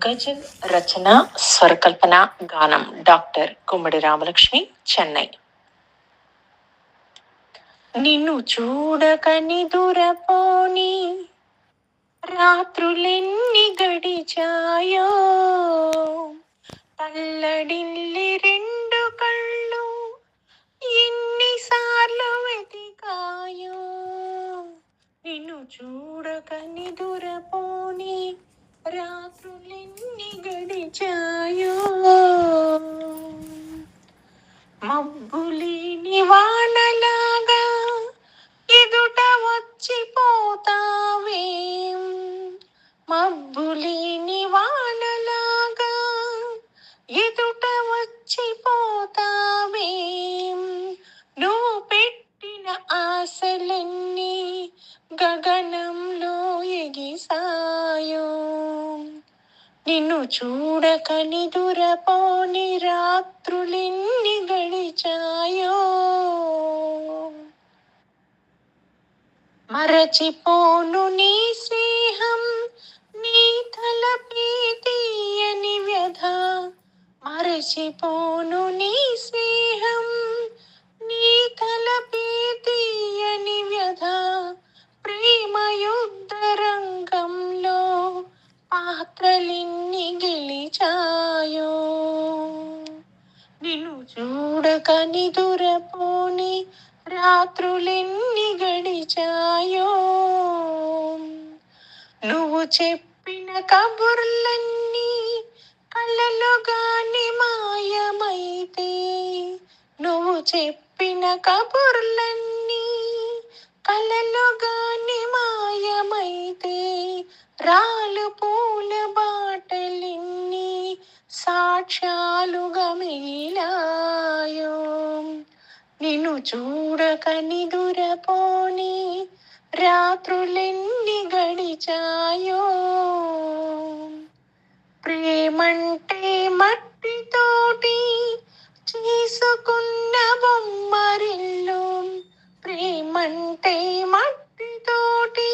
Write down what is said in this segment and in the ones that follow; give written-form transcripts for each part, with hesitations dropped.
గజల్ రచన, స్వరకల్పన, గానం డాక్టర్ గుమ్మడి రామలక్ష్మి, చెన్నై. నిన్ను చూడకని దురపోని రాత్రులెన్ని గడిచాయో, తల్లడిల్లి రెండు కళ్ళు ఎన్నిసార్లు వెతికాయో. నిన్ను చూడకని దురపోని రాత్రులెన్ని గడిచాయో, మబ్బులేని వానలాగా ఎదుట వచ్చిపోతావేం, మబ్బులేని వానలాగా ఎదుట వచ్చిపోతావేం. నువ్వు పెట్టిన ఆశలన్నీ గగనంలో ఎగిసాయో, నిన్ను చూడకని దురపోని రాత్రులెన్ని గడిచాయో. మరచిపోను నీ స్నేహం, నీ తలపే తీయని వ్యధ. మరచిపోను నీ స్నేహం, నీ తలపే తీయని వ్యధ. ప్రేమ యుద్ధ రంగంలో పాత్రలెన్ని గెలిచాయో, నిన్ను చూడకని దురపోని రాత్రులెన్ని గడిచాయో. నువ్వు చెప్పిన కబుర్లన్నీ కలలుగానే మాయమైతే, నువ్వు చెప్పిన కబుర్లన్నీ కలలుగానే మాయమైతే, రాలు పూల బాటలెన్ని సాక్ష్యాలుగా మిగిలాయో. నిన్ను చూడకని దురపోని రాత్రులెన్ని గడిచాయో. ప్రేమంటే మట్టితోటి చేసుకున్న బొమ్మరిల్లు, ప్రేమంటే మట్టితోటి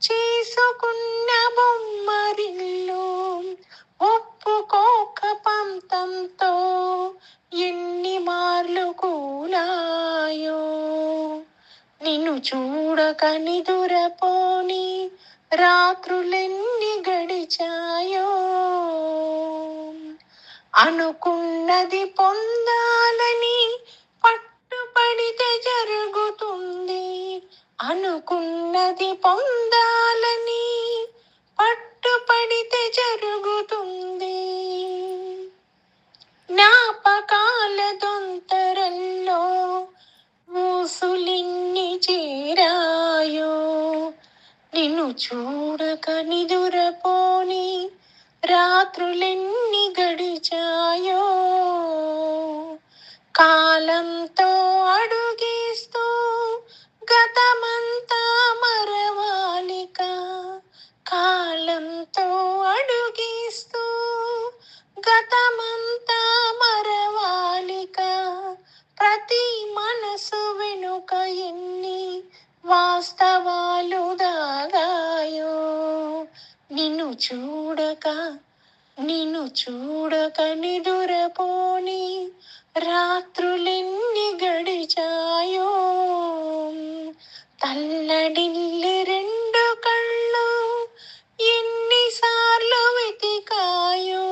చేసుకున్న బొమ్మరిల్లు. ఒప్పుకోక పంతంతో ఎన్ని మార్లు కూలాయో, నిన్ను చూడకని దురపోని రాత్రులెన్ని గడిచాయో. అనుకున్నది పొందాలని పట్టుపడితే జరుగుతుంది, అనుకున్నది పొందాలని పట్టుపడితే జరుగుతుంది. జ్ఞాపకాల దొంతరల్లో ఊసులెన్ని చేరాయో, నిన్ను చూడకని దురపోని రాత్రులెన్ని గడిచాయో. కాలంతో అడుగేస్తూ గతమంతా మరవాలిక, కాలంతో అడుగేస్తూ గతమంతా మరవాలిక. ప్రతి మనసు వెనుక ఎన్ని వాస్తవాలు దాగాయో, నిన్ను చూడకని దురపోని రాత్రులెన్ని గడిచాయో. తల్లడిల్లి రెండు కళ్ళు ఎన్నిసార్లు వెతికాయో,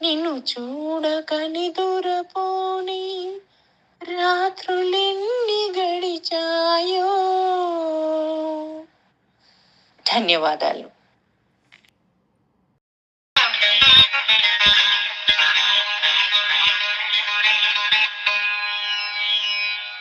నిన్ను చూడకని దురపోని రాత్రులెన్ని గడిచాయో. ధన్యవాదాలు.